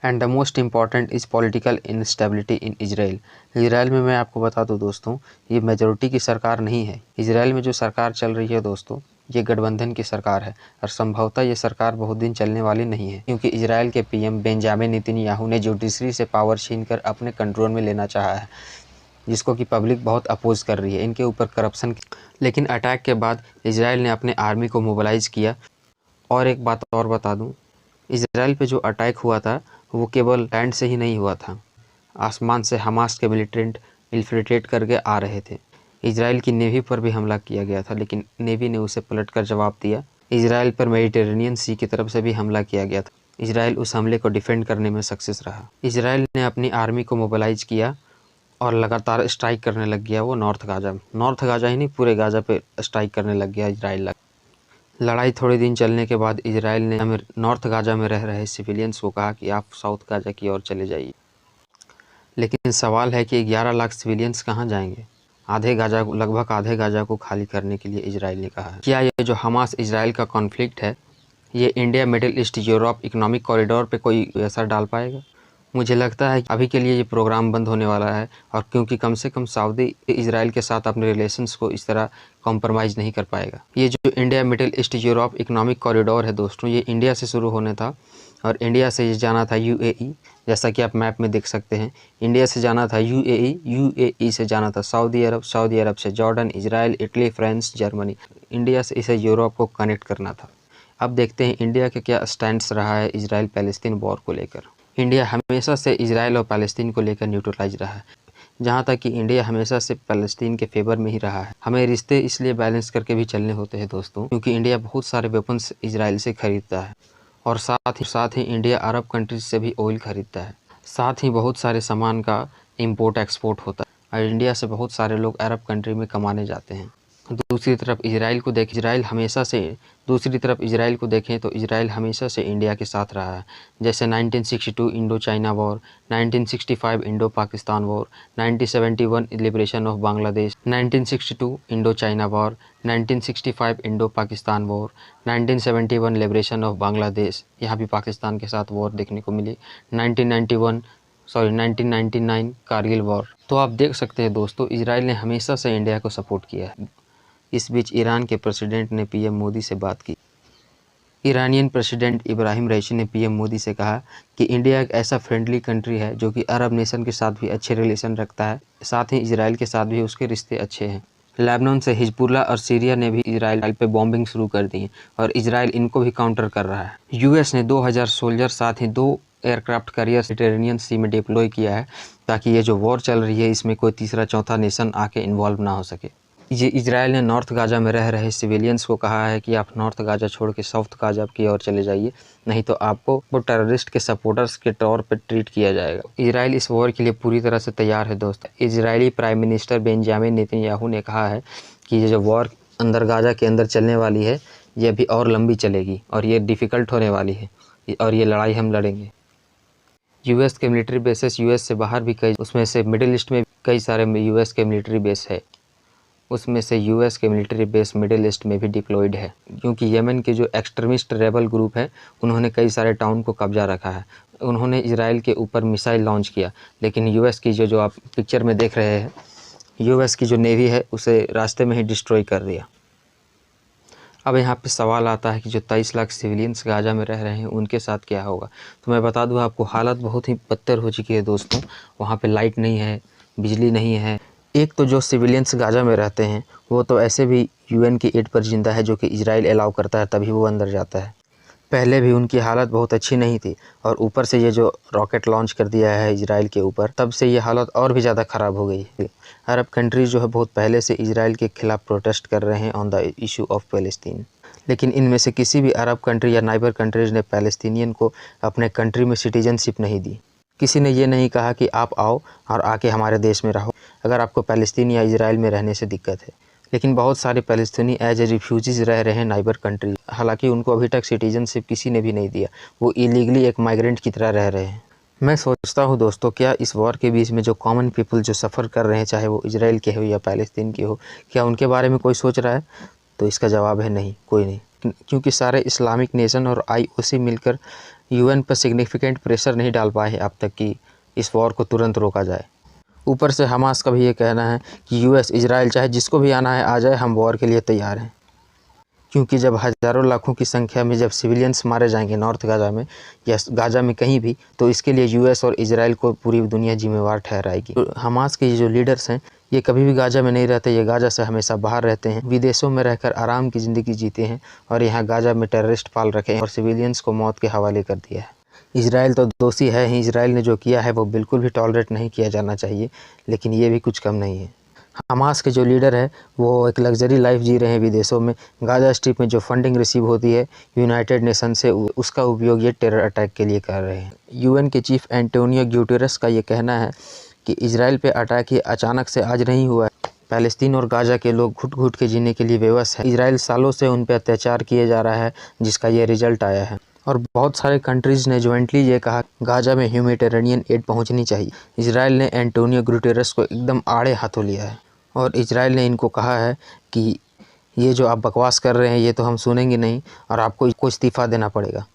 And the most important is political instability in Israel. Israel में मैं आपको बता दूं दोस्तों, ये मेजोरिटी की सरकार नहीं है। इजराइल में जो सरकार चल रही है दोस्तों, ये गठबंधन की सरकार है और संभवतः ये सरकार बहुत दिन चलने वाली नहीं है, क्योंकि इजराइल के PM बेंजामिन नेतन्याहू ने जुडिशरी से पावर छीनकर अपने कंट्रोल में लेना चाहा है, जिसको कि पब्लिक बहुत अपोज कर रही है। इनके ऊपर करप्शन। लेकिन अटैक के बाद इजराइल ने अपने आर्मी को मोबिलाइज़ किया। और एक बात और बता दूं, इजराइल पे जो अटैक हुआ था वो केवल लैंड से ही नहीं हुआ था, आसमान से हमास के मिलिटेंट इन्फिल्ट्रेट करके आ रहे थे। इजराइल की नेवी पर भी हमला किया गया था, लेकिन नेवी ने उसे पलटकर जवाब दिया। इजराइल पर मेडिटेरेनियन सी की तरफ से भी हमला किया गया था। इजराइल उस हमले को डिफेंड करने में सक्सेस रहा। इजराइल ने अपनी आर्मी को मोबिलाइज किया और लगातार स्ट्राइक करने लग गया। वो नॉर्थ गाजा ही नहीं, पूरे गाजा पे स्ट्राइक करने लग गया इजराइल। लड़ाई थोड़े दिन चलने के बाद इजराइल ने नॉर्थ गाजा में रह रहे सिविलियंस को कहा कि आप साउथ गाजा की ओर चले जाइए। लेकिन सवाल है कि 11 लाख सिविलियंस कहाँ जाएंगे? लगभग आधे गाजा को खाली करने के लिए इजराइल ने कहा है। क्या ये जो हमास इजराइल का कॉन्फ्लिक्ट है, ये India, Middle East, Europe Economic corridor पे कोई असर डाल पाएगा? मुझे लगता है कि अभी के लिए ये प्रोग्राम बंद होने वाला है, और क्योंकि कम से कम सऊदी इजराइल के साथ अपने रिलेशंस को इस तरह कॉम्प्रोमाइज़ नहीं कर पाएगा। ये जो India, Middle East, Europe Economic corridor है दोस्तों, ये इंडिया से शुरू होने था और इंडिया से ये जाना था यूएई, जैसा कि आप मैप में देख सकते हैं। इंडिया से जाना था यूएई, यूएई से जाना था सऊदी अरब, सऊदी अरब से Jordan, Israel, Italy, France, Germany. India से इसे यूरोप को कनेक्ट करना था। अब देखते हैं इंडिया का क्या स्टैंड्स रहा है इजराइल पैलेस्तीन वॉर को लेकर। इंडिया हमेशा से इजराइल और पैलेस्तीन को लेकर न्यूट्रलाइज रहा है, जहाँ तक कि इंडिया हमेशा से पैलेस्तीन के फेवर में ही रहा है। हमें रिश्ते इसलिए बैलेंस करके भी चलने होते हैं दोस्तों, क्योंकि इंडिया बहुत सारे वेपन्स इजराइल से खरीदता है, और साथ ही इंडिया अरब कंट्रीज से भी ऑयल खरीदता है। साथ ही बहुत सारे सामान का इम्पोर्ट एक्सपोर्ट होता है, और इंडिया से बहुत सारे लोग अरब कंट्री में कमाने जाते हैं। दूसरी तरफ इजराइल को देखें तो इजराइल हमेशा से इंडिया के साथ रहा है। जैसे 1962 Indo China war, 1965 Indo Pakistan war, 1971 liberation of Bangladesh, 1962 Indo China war, 1965 Indo Pakistan war, 1971 liberation of Bangladesh, यहाँ भी पाकिस्तान के साथ वॉर देखने को मिली, 1999 कारगिल वॉर। तो आप देख सकते हैं दोस्तों, इजराइल ने हमेशा से इंडिया को सपोर्ट किया है। इस बीच ईरान के प्रेसिडेंट ने पीएम मोदी से बात की। ईरानियन प्रेसिडेंट इब्राहिम रईसी ने पीएम मोदी से कहा कि इंडिया एक ऐसा फ्रेंडली कंट्री है जो कि अरब नेशन के साथ भी अच्छे रिलेशन रखता है, साथ ही इजराइल के साथ भी उसके रिश्ते अच्छे हैं। लेबनान से हिजबुल्लाह और सीरिया ने भी इजराइल पे बॉम्बिंग शुरू कर दी है, और इजराइल इनको भी काउंटर कर रहा है। यूएस ने 2000 सोल्जर, साथ ही 2 एयरक्राफ्ट कैरियर मेडिटेरेनियन सी में डिप्लॉय किया है, ताकि ये जो वॉर चल रही है इसमें कोई तीसरा चौथा नेशन आके इन्वॉल्व ना हो सके। ये इजराइल ने नॉर्थ गाजा में रह रहे सिविलियंस को कहा है कि आप नॉर्थ गाजा छोड़ के साउथ गाजा की ओर चले जाइए, नहीं तो आपको वो टेररिस्ट के सपोर्टर्स के तौर पर ट्रीट किया जाएगा। इजराइल इस वॉर के लिए पूरी तरह से तैयार है दोस्त। Israeli prime minister Benjamin Netanyahu ने कहा है कि ये जो वॉर अंदर गाजा के अंदर चलने वाली है, ये अभी और लंबी चलेगी और ये डिफ़िकल्ट होने वाली है, और ये लड़ाई हम लड़ेंगे। यूएस के मिलिट्री बेसेस यूएस से बाहर भी कई, उसमें से मिडिल ईस्ट में कई सारे यूएस के मिलिट्री बेस है, उसमें से यूएस के मिलिट्री बेस मिडिल ईस्ट में भी डिप्लॉयड है, क्योंकि यमन के जो एक्सट्रीमिस्ट रेबल ग्रुप है उन्होंने कई सारे टाउन को कब्जा रखा है। उन्होंने इजराइल के ऊपर मिसाइल लॉन्च किया, लेकिन यूएस की जो आप पिक्चर में देख रहे हैं, यूएस की जो नेवी है उसे रास्ते में ही डिस्ट्रॉय कर दिया। अब यहाँ पे सवाल आता है कि जो 23 लाख सिविलियंस गाजा में रह रहे हैं उनके साथ क्या होगा। तो मैं बता दूँ आपको, हालत बहुत ही बदतर हो चुकी है दोस्तों। वहाँ पे लाइट नहीं है, बिजली नहीं है। एक तो जो सिविलियंस गाजा में रहते हैं वो तो ऐसे भी यूएन की एड पर जिंदा है, जो कि इजराइल अलाउ करता है तभी वो अंदर जाता है। पहले भी उनकी हालत बहुत अच्छी नहीं थी, और ऊपर से ये जो रॉकेट लॉन्च कर दिया है इजराइल के ऊपर, तब से ये हालत और भी ज़्यादा ख़राब हो गई है। अरब कंट्रीज़ जो है बहुत पहले से इजराइल के खिलाफ प्रोटेस्ट कर रहे हैं on the issue of Palestine, लेकिन इनमें से किसी भी अरब कंट्री या नाइबर कंट्रीज़ ने पैलेस्टीनियन को अपने कंट्री में सिटीजनशिप नहीं दी। किसी ने ये नहीं कहा कि आप आओ और आके हमारे देश में रहो अगर आपको पैलेस्तीन या इजराइल में रहने से दिक्कत है। लेकिन बहुत सारे पैलेस्तीनी एज ए रिफ्यूजीज़ रह रहे हैं नाइबर कंट्री, हालांकि उनको अभी तक सिटीजनशिप किसी ने भी नहीं दिया। वो इलीगली एक माइग्रेंट की तरह रह रहे हैं। मैं सोचता हूँ दोस्तों, क्या इस वॉर के बीच में जो कॉमन पीपल जो सफ़र कर रहे हैं, चाहे वो इजराइल के हो या पैलेस्तीन के हो, क्या उनके बारे में कोई सोच रहा है? तो इसका जवाब है नहीं, कोई नहीं, क्योंकि सारे इस्लामिक नेशन और IOC मिलकर यूएन पर सिग्निफिकेंट प्रेशर नहीं डाल पाए हैं अब तक कि इस वॉर को तुरंत रोका जाए। ऊपर से हमास का भी ये कहना है कि यूएस, इजराइल चाहे जिसको भी आना है आ जाए, हम वॉर के लिए तैयार हैं। क्योंकि जब हज़ारों लाखों की संख्या में जब सिविलियंस मारे जाएंगे नॉर्थ गाज़ा में या गाज़ा में कहीं भी, तो इसके लिए यूएस और इजराइल को पूरी दुनिया जिम्मेवार ठहराएगी। तो हमास के ये जो लीडर्स हैं ये कभी भी गाज़ा में नहीं रहते, ये गाज़ा से हमेशा बाहर रहते हैं, विदेशों में रहकर आराम की ज़िंदगी जीते हैं और यहाँ गाज़ा में टेररिस्ट पाल रखे हैं और सिविलियंस को मौत के हवाले कर दिया है। इजराइल तो दोषी है ही, इजराइल ने जो किया है वो बिल्कुल भी टॉलरेट नहीं किया जाना चाहिए, लेकिन ये भी कुछ कम नहीं है। हमास के जो लीडर है वो एक लग्जरी लाइफ जी रहे हैं विदेशों में। गाज़ा स्ट्रिप में जो फंडिंग रिसीव होती है यूनाइटेड नेशन से, उसका उपयोग ये टेरर अटैक के लिए कर रहे हैं। यूएन के चीफ एंटोनियो ग्यूटेरस का ये कहना है कि इजराइल पे अटैक ये अचानक से आज नहीं हुआ है। पैलेस्तीन और गाज़ा के लोग घुट घुट के जीने के लिए बेबस है। इजराइल सालों से उन पर अत्याचार किए जा रहा है, जिसका ये रिजल्ट आया है। और बहुत सारे कंट्रीज़ ने ज्वाइंटली ये कहा गाज़ा में ह्यूमैनिटेरियन एड पहुंचनी चाहिए। इजराइल ने एंटोनियो ग्यूटेरस को एकदम आड़े हाथों लिया है और इजराइल ने इनको कहा है कि ये जो आप बकवास कर रहे हैं ये तो हम सुनेंगे नहीं और आपको इस्तीफ़ा देना पड़ेगा।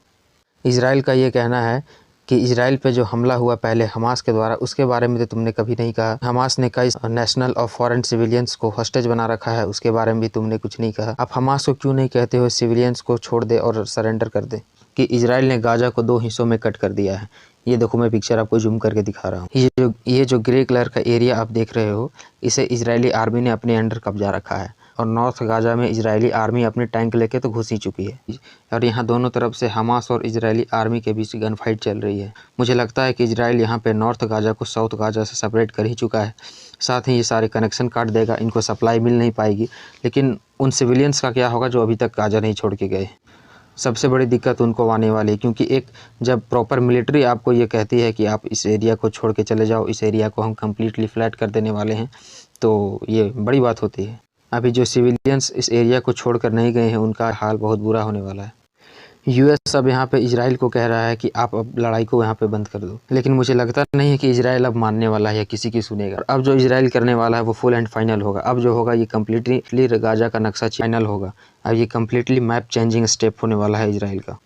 इजराइल का ये कहना है कि इजराइल पे जो हमला हुआ पहले हमास के द्वारा, उसके बारे में तो तुमने कभी नहीं कहा। हमास ने कई नेशनल और फॉरेन सिविलियंस को हॉस्टेज बना रखा है, उसके बारे में भी तुमने कुछ नहीं कहा। आप हमास को क्यों नहीं कहते हो सिविलियंस को छोड़ दे और सरेंडर कर दे। कि इजराइल ने गाज़ा को 2 हिस्सों में कट कर दिया है। ये देखो मैं पिक्चर आपको जूम करके दिखा रहा हूँ। ये जो ग्रे कलर का एरिया आप देख रहे हो, इसे इजरायली आर्मी ने अपने अंडर कब्जा रखा है और नॉर्थ गाज़ा में इजरायली आर्मी अपने टैंक लेके तो घुस ही चुकी है और यहाँ दोनों तरफ से हमास और इजरायली आर्मी के बीच गन फाइट चल रही है। मुझे लगता है कि इजराइल यहाँ पे नॉर्थ गाज़ा को साउथ गाज़ा से सेपरेट कर ही चुका है। साथ ही ये सारे कनेक्शन काट देगा, इनको सप्लाई मिल नहीं पाएगी। लेकिन उन सिविलियंस का क्या होगा जो अभी तक गाज़ा नहीं छोड़ के गए। सबसे बड़ी दिक्कत उनको आने वाली है, क्योंकि एक जब प्रॉपर मिलिट्री आपको ये कहती है कि आप इस एरिया को छोड़ के चले जाओ, इस एरिया को हम कम्प्लीटली फ्लैट कर देने वाले हैं, तो ये बड़ी बात होती है। अभी जो सिविलियंस इस एरिया को छोड़कर नहीं गए हैं उनका हाल बहुत बुरा होने वाला है। यूएस अब यहाँ पे इजराइल को कह रहा है कि आप अब लड़ाई को यहाँ पे बंद कर दो, लेकिन मुझे लगता नहीं है कि इजराइल अब मानने वाला है या किसी की सुनेगा। अब जो इजराइल करने वाला है वो फुल एंड फाइनल होगा। अब जो होगा ये कम्प्लीटली गाज़ा का नक्शा फाइनल होगा। अब ये कम्प्लीटली मैप चेंजिंग स्टेप होने वाला है इजराइल का।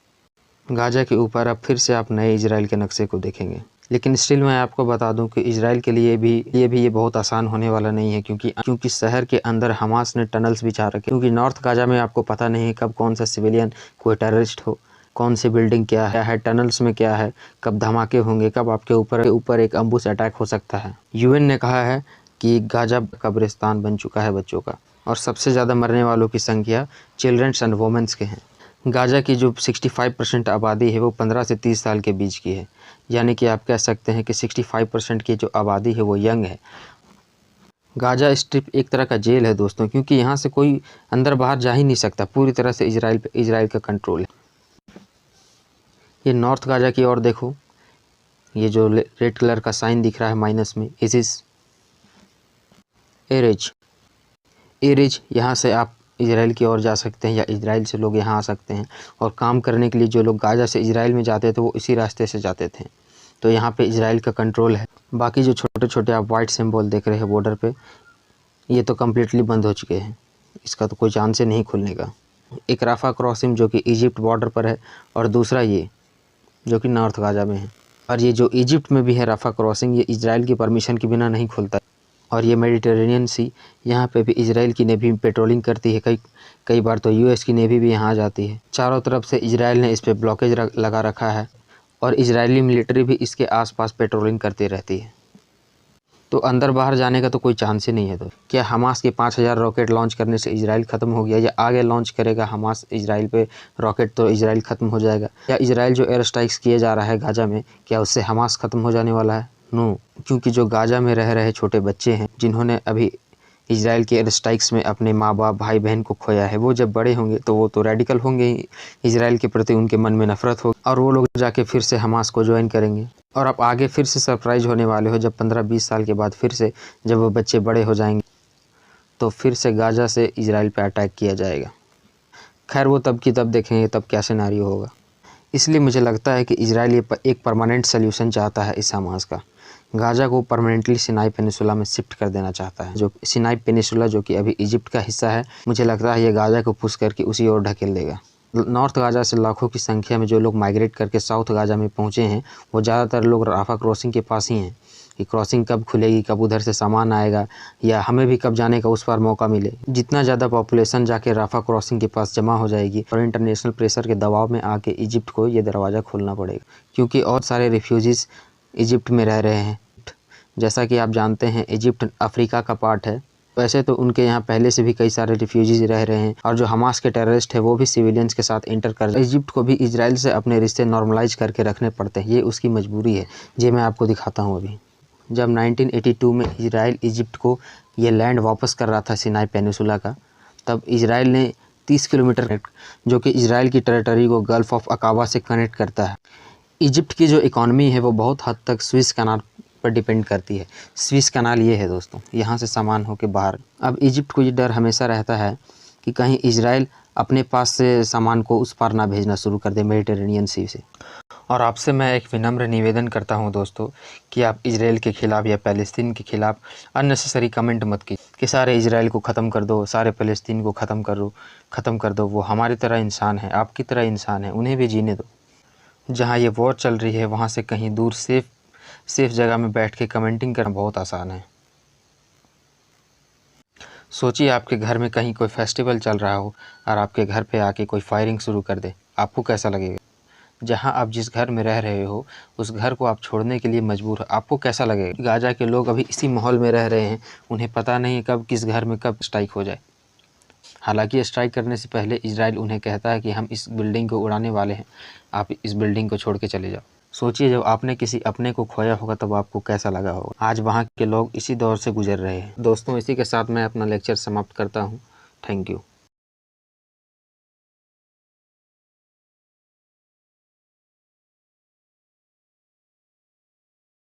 गाज़ा के ऊपर अब फिर से आप नए इजराइल के नक्शे को देखेंगे। लेकिन स्टिल मैं आपको बता दूं कि इजराइल के लिए भी ये बहुत आसान होने वाला नहीं है, क्योंकि शहर के अंदर हमास ने टनल्स बिछा रखे। क्योंकि नॉर्थ गाज़ा में आपको पता नहीं है कब कौन सा सिविलियन कोई टेररिस्ट हो, कौन सी बिल्डिंग क्या है, टनल्स में क्या है, कब धमाके होंगे, कब आपके ऊपर एक अम्बुश अटैक हो सकता है। यूएन ने कहा है कि गाज़ा कब्रिस्तान बन चुका है बच्चों का, और सबसे ज़्यादा मरने वालों की संख्या चिल्ड्रंस एंड वुमेन्स के हैं। गाज़ा की जो 65% आबादी है वो 15 से 30 साल के बीच की है, यानी कि आप कह सकते हैं कि 65% की जो आबादी है वो यंग है। गाज़ा स्ट्रिप एक तरह का जेल है दोस्तों, क्योंकि यहाँ से कोई अंदर बाहर जा ही नहीं सकता। पूरी तरह से इजराइल का कंट्रोल है। ये नॉर्थ गाज़ा की ओर देखो, ये जो रेड कलर का साइन दिख रहा है माइनस में, इस एरेज यहाँ से आप इजराइल की ओर जा सकते हैं या इजराइल से लोग यहाँ आ सकते हैं। और काम करने के लिए जो लोग गाज़ा से इजराइल में जाते थे वो इसी रास्ते से जाते थे। तो यहाँ पे इजराइल का कंट्रोल है। बाकी जो छोटे छोटे आप वाइट सिंबल देख रहे हैं बॉर्डर पे, ये तो कम्प्लीटली बंद हो चुके हैं, इसका तो कोई चांस ही नहीं खुलने का। एक राफा क्रॉसिंग जो कि इजिप्ट बॉर्डर पर है, और दूसरा ये जो कि नॉर्थ गाज़ा में है। और ये जो इजिप्ट में भी है राफा क्रॉसिंग, ये इजराइल की परमिशन के बिना नहीं खुलता। और ये मेडिटेरेनियन सी, यहाँ पे भी इजराइल की नेवी पेट्रोलिंग करती है। कई बार तो यूएस की नेवी भी यहाँ आ जाती है। चारों तरफ से इजराइल ने इस पर ब्लॉकेज लगा रखा है और इजरायली मिलिट्री भी इसके आसपास पेट्रोलिंग करती रहती है। तो अंदर बाहर जाने का तो कोई चांस ही नहीं है। तो क्या हमास के 5000 रॉकेट लॉन्च करने से इजराइल ख़त्म हो गया, या आगे लॉन्च करेगा हमास इजराइल पे रॉकेट तो इजराइल ख़त्म हो जाएगा? या इजराइल जो एयर स्ट्राइक्स किए जा रहा है गाज़ा में, क्या उससे हमास ख़त्म हो जाने वाला है? नो, क्योंकि जो गाज़ा में रह रहे छोटे बच्चे हैं जिन्होंने अभी इजराइल के एयर स्ट्राइक्स में अपने माँ बाप भाई बहन को खोया है, वो जब बड़े होंगे तो वो तो रेडिकल होंगे ही, इजराइल के प्रति उनके मन में नफरत होगी और वो लोग जाके फिर से हमास को ज्वाइन करेंगे। और आप आगे फिर से सरप्राइज होने वाले हो, जब 15-20 साल के बाद फिर से जब वो बच्चे बड़े हो जाएंगे तो फिर से गाज़ा से इजराइल पर अटैक किया जाएगा। खैर वो तब की तब देखेंगे तब क्या सिनेरियो होगा। इसलिए मुझे लगता है कि इजराइल एक परमानेंट सोल्यूशन चाहता है इस हमास का। गाज़ा को परमानेंटली सिनाई पेनिसुला में शिफ्ट कर देना चाहता है। जो सिनाई पेनिसुला जो कि अभी इजिप्ट का हिस्सा है, मुझे लगता है ये गाज़ा को पुश करके उसी ओर ढकेल देगा। नॉर्थ गाज़ा से लाखों की संख्या में जो लोग माइग्रेट करके साउथ गाज़ा में पहुंचे हैं, वो ज़्यादातर लोग राफा क्रॉसिंग के पास ही हैं। कि क्रॉसिंग कब खुलेगी, कब उधर से सामान आएगा, या हमें भी कब जाने का उस पार मौका मिले। जितना ज़्यादा पॉपुलेशन जाके राफा क्रॉसिंग के पास जमा हो जाएगी और इंटरनेशनल प्रेशर के दबाव में आके इजिप्ट को ये दरवाज़ा खोलना पड़ेगा, क्योंकि और सारे रिफ्यूजीज़ इजिप्ट में रह रहे हैं। जैसा कि आप जानते हैं इजिप्ट अफ्रीका का पार्ट है। वैसे तो उनके यहाँ पहले से भी कई सारे रिफ्यूजीज रह रहे हैं, और जो हमास के टेररिस्ट है वो भी सिविलियंस के साथ इंटर कर रहे हैं। इजिप्ट को भी इजराइल से अपने रिश्ते नॉर्मलाइज करके रखने पड़ते हैं, ये उसकी मजबूरी है। ये मैं आपको दिखाता हूँ। अभी जब 1982 में इजराइल इजिप्ट को ये लैंड वापस कर रहा था सिनाई पेनिसुला का, तब इजराइल ने 30 किलोमीटर, जो कि इजराइल की टेरिटरी को गल्फ ऑफ अकाबा से कनेक्ट करता है। इजिप्ट की जो इकॉनमी है वो बहुत हद तक स्विस कैनाल पर डिपेंड करती है। स्विस कैनाल ये है दोस्तों, यहाँ से सामान होके बाहर। अब इजिप्ट को ये डर हमेशा रहता है कि कहीं इजराइल अपने पास से सामान को उस पार ना भेजना शुरू कर दे, मेडिटेरेनियन सी से। और आपसे मैं एक विनम्र निवेदन करता हूँ दोस्तों कि आप इजराइल के ख़िलाफ़ या फ़लस्तीन के ख़िलाफ़ अननेसेसरी कमेंट मत कीजिए कि सारे इजराइल को ख़त्म कर दो, सारे फ़लस्तीन को ख़त्म कर दो। वो हमारी तरह इंसान है, आपकी तरह इंसान है, उन्हें भी जीने दो। जहाँ ये वॉर चल रही है वहाँ से कहीं दूर सेफ जगह में बैठ के कमेंटिंग करना बहुत आसान है। सोचिए आपके घर में कहीं कोई फेस्टिवल चल रहा हो और आपके घर पे आके कोई फायरिंग शुरू कर दे, आपको कैसा लगेगा? जहां आप जिस घर में रह रहे हो उस घर को आप छोड़ने के लिए मजबूर हो, आपको कैसा लगेगा? गाजा के लोग अभी इसी माहौल में रह रहे हैं, उन्हें पता नहीं कब किस घर में कब स्ट्राइक हो जाए। हालांकि स्ट्राइक करने से पहले इजराइल उन्हें कहता है कि हम इस बिल्डिंग को उड़ाने वाले हैं, आप इस बिल्डिंग को छोड़ के चले जाओ। सोचिए जब आपने किसी अपने को खोया होगा तब आपको कैसा लगा होगा। आज वहाँ के लोग इसी दौर से गुजर रहे हैं। दोस्तों इसी के साथ मैं अपना लेक्चर समाप्त करता हूँ। Thank you.